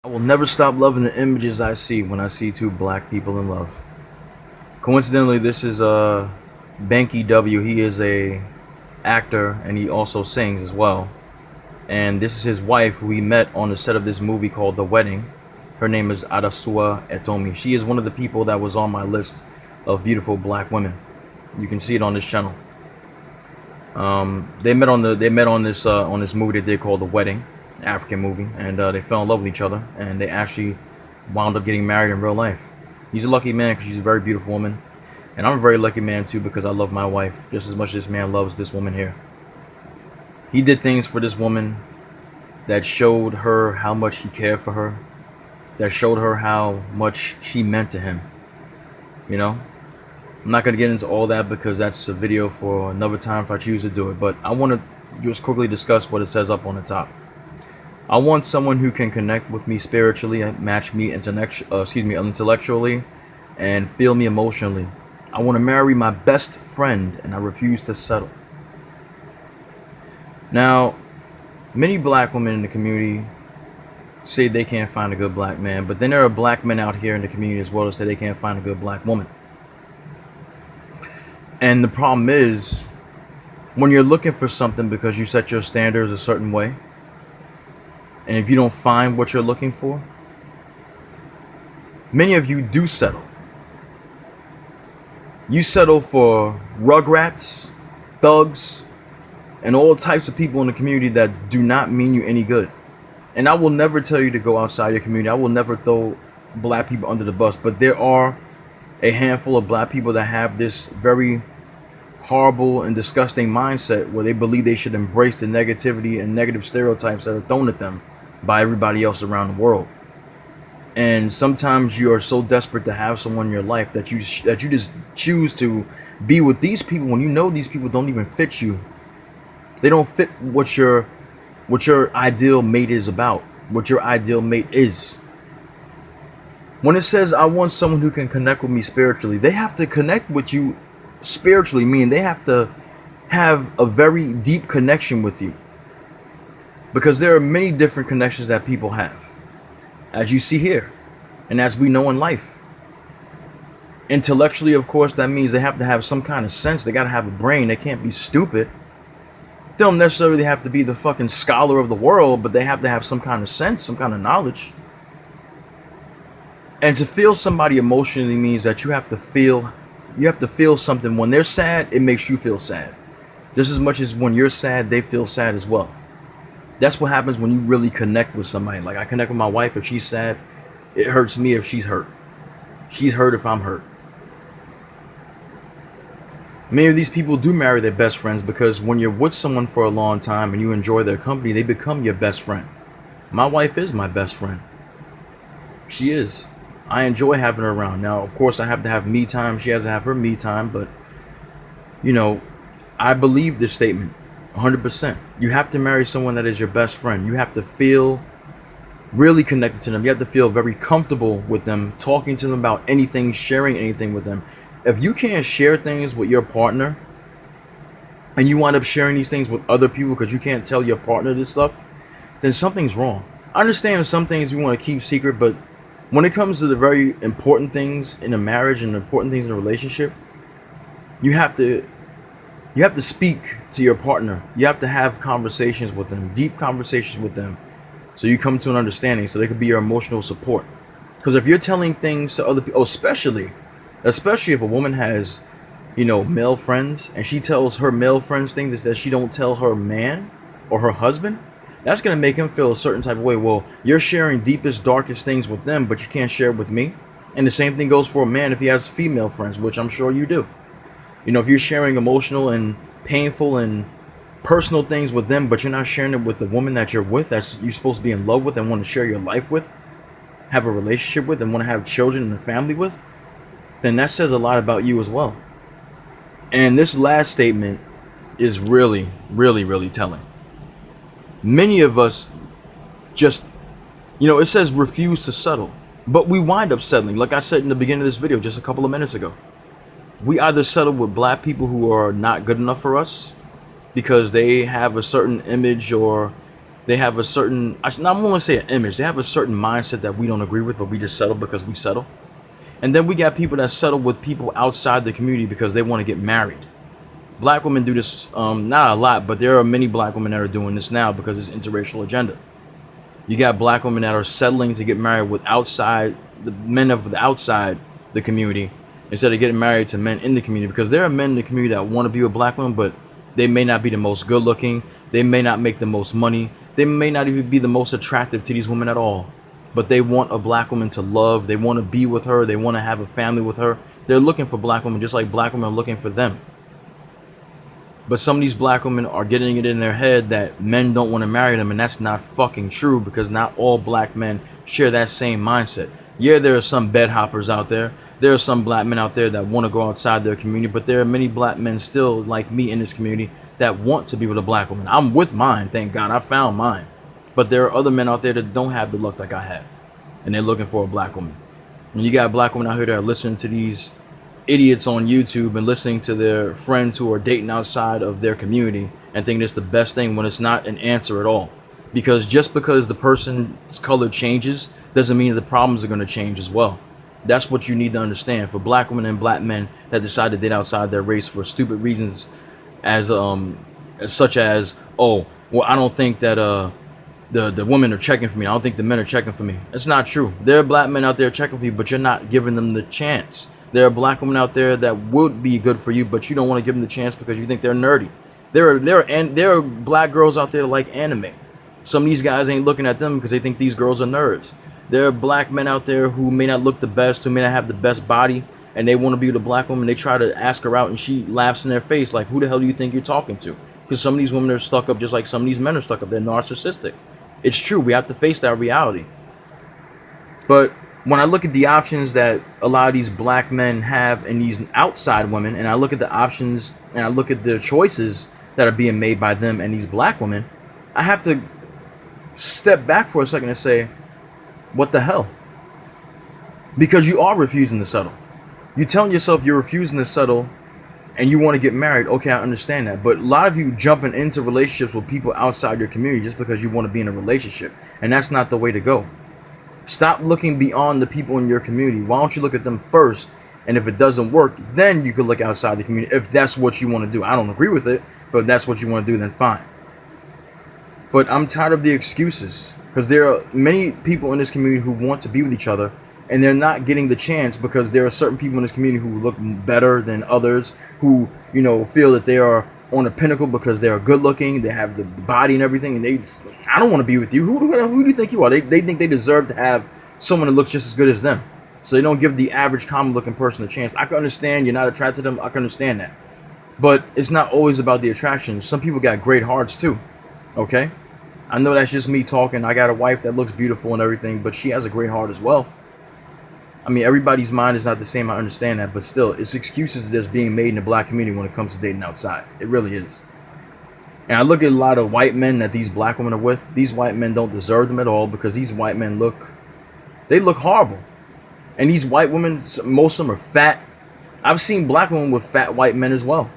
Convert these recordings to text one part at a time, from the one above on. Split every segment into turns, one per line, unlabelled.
I will never stop loving the images I see when I see two black people in love. Coincidentally, this is Banky W. He is a actor and he also sings as well. And this is his wife, who he met on the set of this movie called The Wedding. Her name is Adasua Etomi. She is one of the people that was on my list of beautiful black women. You can see it on this channel. They met on this movie they did called The Wedding, African movie, and they fell in love with each other, and they actually wound up getting married in real life. He's a lucky man because she's a very beautiful woman, and I'm a very lucky man too because I love my wife just as much as this man loves this woman here. He did things for this woman that showed her how much he cared for her, that showed her how much she meant to him. You know, I'm not going to get into all that because that's a video for another time if I choose to do it, but I want to just quickly discuss what it says up on the top. I want someone who can connect with me spiritually, match me intellectually, and feel me emotionally. I want to marry my best friend, and I refuse to settle. Now, many black women in the community say they can't find a good black man, but then there are black men out here in the community as well that say they can't find a good black woman. And the problem is, when you're looking for something because you set your standards a certain way, and if you don't find what you're looking for, many of you do settle. You settle for rugrats, thugs, and all types of people in the community that do not mean you any good. And I will never tell you to go outside your community. I will never throw black people under the bus, but there are a handful of black people that have this very horrible and disgusting mindset where they believe they should embrace the negativity and negative stereotypes that are thrown at them by everybody else around the world. And sometimes you are so desperate to have someone in your life that you just choose to be with these people when you know these people don't even fit you. They don't fit what your ideal mate is about, what your ideal mate is. When it says I want someone who can connect with me spiritually, they have to connect with you spiritually, meaning they have to have a very deep connection with you. Because there are many different connections that people have, as you see here, and as we know in life. Intellectually, of course, that means they have to have some kind of sense. They got to have a brain. They can't be stupid. They don't necessarily have to be the fucking scholar of the world, but they have to have some kind of sense, some kind of knowledge. And to feel somebody emotionally means that you have to feel something. When they're sad, it makes you feel sad. Just as much as when you're sad, they feel sad as well. That's what happens when you really connect with somebody. Like I connect with my wife. If she's sad, it hurts me if she's hurt. She's hurt if I'm hurt. Many of these people do marry their best friends because when you're with someone for a long time and you enjoy their company, they become your best friend. My wife is my best friend. She is. I enjoy having her around. Now, of course, I have to have me time. She has to have her me time. But, you know, I believe this statement 100%. You have to marry someone that is your best friend. You have to feel really connected to them. You have to feel very comfortable with them, talking to them about anything, sharing anything with them. If you can't share things with your partner and you wind up sharing these things with other people because you can't tell your partner this stuff, then something's wrong. I understand some things we want to keep secret, but when it comes to the very important things in a marriage and important things in a relationship, you have to speak to your partner. You have to have conversations with them, deep conversations with them, so you come to an understanding, so they could be your emotional support. Because if you're telling things to other people, especially if a woman has, male friends, and she tells her male friends things that she don't tell her man or her husband, that's going to make him feel a certain type of way. Well, you're sharing deepest, darkest things with them, but you can't share it with me. And the same thing goes for a man if he has female friends, which I'm sure you do. If you're sharing emotional and painful and personal things with them, but you're not sharing it with the woman that you're with, that's you're supposed to be in love with and want to share your life with, have a relationship with, and want to have children and a family with, then that says a lot about you as well. And this last statement is really, really, really telling. Many of us just, it says refuse to settle, but we wind up settling. Like I said in the beginning of this video just a couple of minutes ago, we either settle with black people who are not good enough for us because they have a certain image or They have a certain, I'm not going to say an image. They have a certain mindset that we don't agree with, but we just settle because we settle. And then we got people that settle with people outside the community because they want to get married. Black women do this, not a lot, but there are many black women that are doing this now because it's interracial agenda. You got black women that are settling to get married with the men of the outside the community instead of getting married to men in the community, because there are men in the community that want to be with black women, but they may not be the most good looking. They may not make the most money. They may not even be the most attractive to these women at all. But they want a black woman to love. They want to be with her. They want to have a family with her. They're looking for black women just like black women are looking for them. But some of these black women are getting it in their head that men don't want to marry them, and that's not fucking true, because not all black men share that same mindset. Yeah, there are some bed hoppers out there. There are some black men out there that want to go outside their community, but there are many black men still like me in this community that want to be with a black woman. I'm with mine, thank God. I found mine. But there are other men out there that don't have the luck like I have, and they're looking for a black woman. And you got black women out here that are listening to these idiots on YouTube and listening to their friends who are dating outside of their community and think it's the best thing when it's not an answer at all. Because just because the person's color changes doesn't mean that the problems are going to change as well. That's what you need to understand. For black women and black men that decide to date outside their race for stupid reasons, as such as, oh, well, I don't think that the women are checking for me. I don't think the men are checking for me. It's not true. There are black men out there checking for you, but you're not giving them the chance. There are black women out there that would be good for you, but you don't want to give them the chance because you think they're nerdy. There are black girls out there that like anime. Some of these guys ain't looking at them because they think these girls are nerds. There are black men out there who may not look the best, who may not have the best body, and they want to be with a black woman. They try to ask her out, and she laughs in their face like, who the hell do you think you're talking to? Because some of these women are stuck up just like some of these men are stuck up. They're narcissistic. It's true. We have to face that reality. But when I look at the options that a lot of these black men have in these outside women, and I look at the options and I look at the choices that are being made by them and these black women, I have to step back for a second and say, what the hell? Because you are refusing to settle. You're telling yourself you're refusing to settle and you want to get married. Okay, I understand that. But a lot of you jumping into relationships with people outside your community just because you want to be in a relationship. And that's not the way to go. Stop looking beyond the people in your community. Why don't you look at them first? And if it doesn't work, then you can look outside the community if that's what you want to do. I don't agree with it, but if that's what you want to do, then fine. But I'm tired of the excuses, because there are many people in this community who want to be with each other, and they're not getting the chance because there are certain people in this community who look better than others, who, you know, feel that they are on a pinnacle because they are good looking, they have the body and everything, and I don't want to be with you. Who do you think you are? They think they deserve to have someone that looks just as good as them. So they don't give the average common looking person a chance. I can understand you're not attracted to them. I can understand that. But it's not always about the attraction. Some people got great hearts too. Okay? I know that's just me talking. I got a wife that looks beautiful and everything, but she has a great heart as well. I mean, everybody's mind is not the same. I understand that, but still, it's excuses that's being made in the black community when it comes to dating outside. It really is. And I look at a lot of white men that these black women are with. These white men don't deserve them at all, because these white men look horrible. And these white women, most of them are fat. I've seen black women with fat white men as well.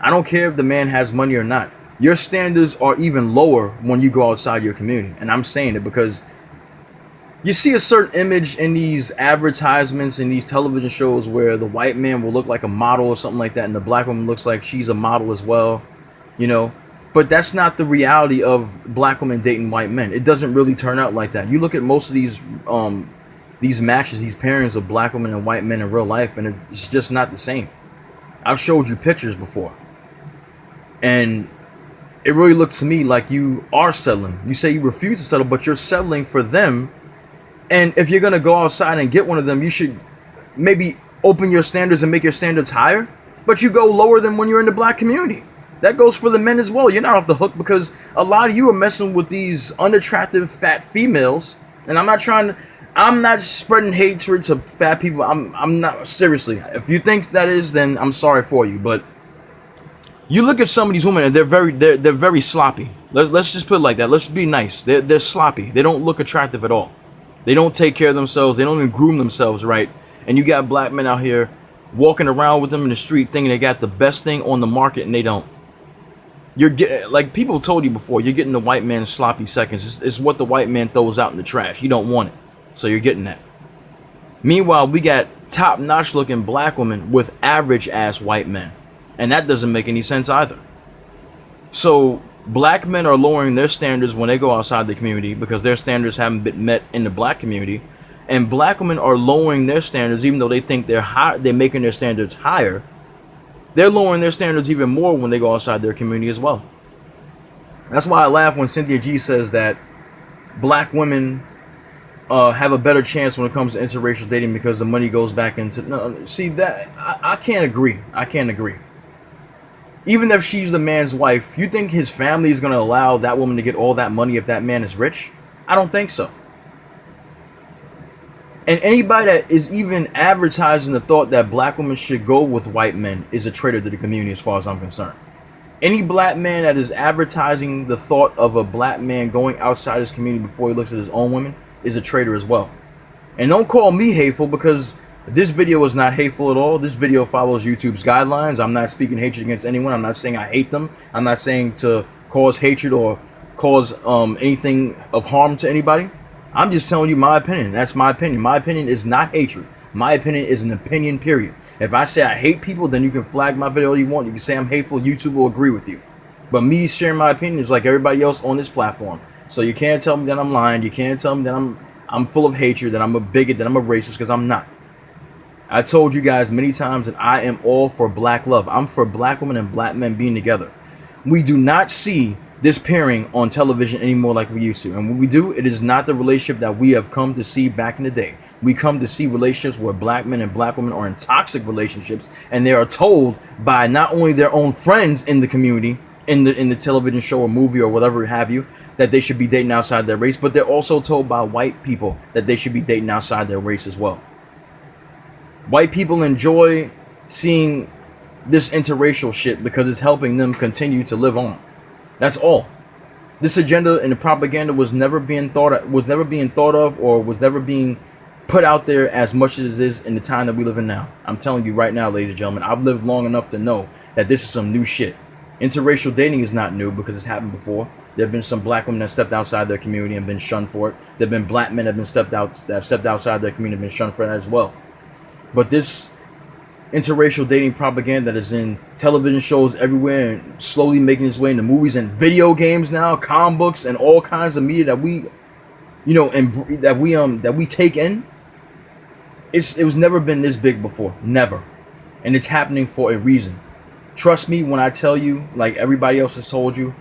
I don't care if the man has money or not. Your standards are even lower when you go outside your community. And I'm saying it because you see a certain image in these advertisements and these television shows where the white man will look like a model or something like that, and the black woman looks like she's a model as well, you know. But that's not the reality of black women dating white men. It doesn't really turn out like that. You look at most of these matches, these pairings of black women and white men in real life, and it's just not the same. I've showed you pictures before, and it really looks to me like you are settling. You say you refuse to settle, but you're settling for them. And if you're going to go outside and get one of them, you should maybe open your standards and make your standards higher. But you go lower than when you're in the black community. That goes for the men as well. You're not off the hook, because a lot of you are messing with these unattractive fat females. And I'm not spreading hatred to fat people. I'm not, seriously. If you think that is, then I'm sorry for you. But you look at some of these women and they're very sloppy. Let's just put it like that. Let's be nice. They're sloppy. They don't look attractive at all. They don't take care of themselves. They don't even groom themselves right. And you got black men out here walking around with them in the street thinking they got the best thing on the market, and they don't. You're getting, like people told you before, you're getting the white man's sloppy seconds. It's what the white man throws out in the trash. You don't want it, so you're getting that. Meanwhile, we got top-notch looking black women with average ass white men, and that doesn't make any sense either. So black men are lowering their standards when they go outside the community because their standards haven't been met in the black community, and black women are lowering their standards even though they think they're high, they're making their standards higher. They're lowering their standards even more when they go outside their community as well. That's why I laugh when Cynthia G says that black women have a better chance when it comes to interracial dating because the money goes back into... No, see, that I can't agree. I can't agree. Even if she's the man's wife, you think his family is going to allow that woman to get all that money if that man is rich? I don't think so. And anybody that is even advertising the thought that black women should go with white men is a traitor to the community as far as I'm concerned. Any black man that is advertising the thought of a black man going outside his community before he looks at his own women is a traitor as well. And don't call me hateful because this video is not hateful at all. This video follows YouTube's guidelines. I'm not speaking hatred against anyone. I'm not saying I hate them. I'm not saying to cause hatred or cause anything of harm to anybody. I'm just telling you my opinion. That's my opinion. My opinion is not hatred. My opinion is an opinion, period. If I say I hate people, then you can flag my video all you want. You can say I'm hateful. YouTube will agree with you. But me sharing my opinion is like everybody else on this platform. So you can't tell me that I'm lying. You can't tell me that I'm full of hatred, that I'm a bigot, that I'm a racist, because I'm not. I told you guys many times that I am all for black love. I'm for black women and black men being together. We do not see this pairing on television anymore like we used to. And when we do, it is not the relationship that we have come to see back in the day. We come to see relationships where black men and black women are in toxic relationships, and they are told by not only their own friends in the community, in the television show or movie or whatever have you, that they should be dating outside their race, but they're also told by white people that they should be dating outside their race as well. White people enjoy seeing this interracial shit because it's helping them continue to live on. That's all. This agenda and the propaganda was never being thought of, or was never being put out there as much as it is in the time that we live in now. I'm telling you right now, ladies and gentlemen, I've lived long enough to know that this is some new shit. Interracial dating is not new because it's happened before. There have been some black women that stepped outside their community and been shunned for it. There have been black men that stepped outside their community and been shunned for that as well. But this interracial dating propaganda that is in television shows everywhere and slowly making its way into movies and video games now, comic books, and all kinds of media that we, that we take in. It was never been this big before, never, and it's happening for a reason. Trust me when I tell you, like everybody else has told you,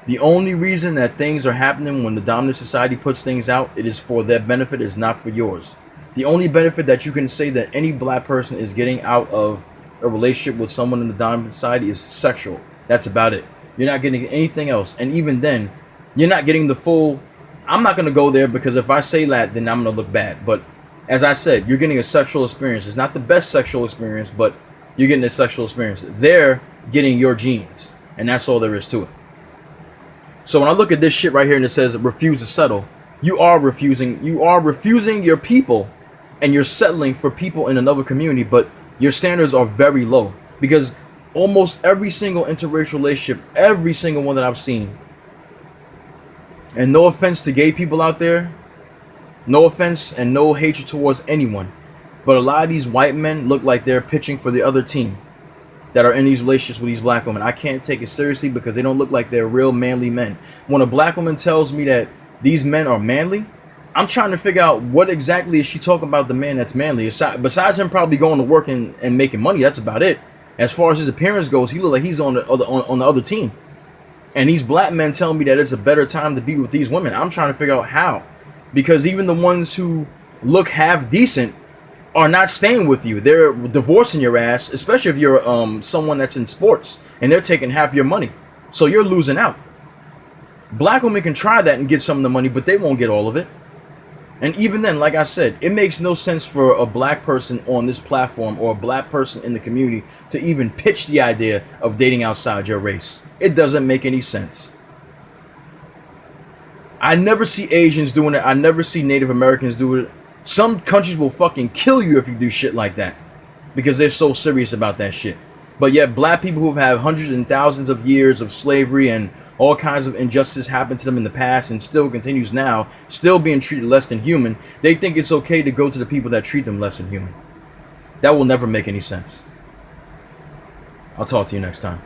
the only reason that things are happening when the dominant society puts things out, it is for their benefit, it is not for yours. The only benefit that you can say that any black person is getting out of a relationship with someone in the dominant society is sexual. That's about it. You're not getting anything else. And even then, you're not getting the full... I'm not going to go there because if I say that, then I'm going to look bad. But as I said, you're getting a sexual experience. It's not the best sexual experience, but you're getting a sexual experience. They're getting your genes. And that's all there is to it. So when I look at this shit right here and it says refuse to settle, you are refusing your people, and you're settling for people in another community, but your standards are very low. Because almost every single interracial relationship, every single one that I've seen, and no offense to gay people out there, no offense and no hatred towards anyone, but a lot of these white men look like they're pitching for the other team that are in these relationships with these black women. I can't take it seriously because they don't look like they're real manly men. When a black woman tells me that these men are manly, I'm trying to figure out what exactly is she talking about the man that's manly. Besides him probably going to work and making money, that's about it. As far as his appearance goes, he look like he's on the other team. And these black men tell me that it's a better time to be with these women. I'm trying to figure out how. Because even the ones who look half decent are not staying with you. They're divorcing your ass, especially if you're someone that's in sports and they're taking half your money. So you're losing out. Black women can try that and get some of the money, but they won't get all of it. And even then, like I said, it makes no sense for a black person on this platform or a black person in the community to even pitch the idea of dating outside your race. It doesn't make any sense. I never see Asians doing it. I never see Native Americans do it. Some countries will fucking kill you if you do shit like that because they're so serious about that shit. But yet black people who've had hundreds and thousands of years of slavery and all kinds of injustice happened to them in the past and still continues now, still being treated less than human, they think it's okay to go to the people that treat them less than human. That will never make any sense. I'll talk to you next time.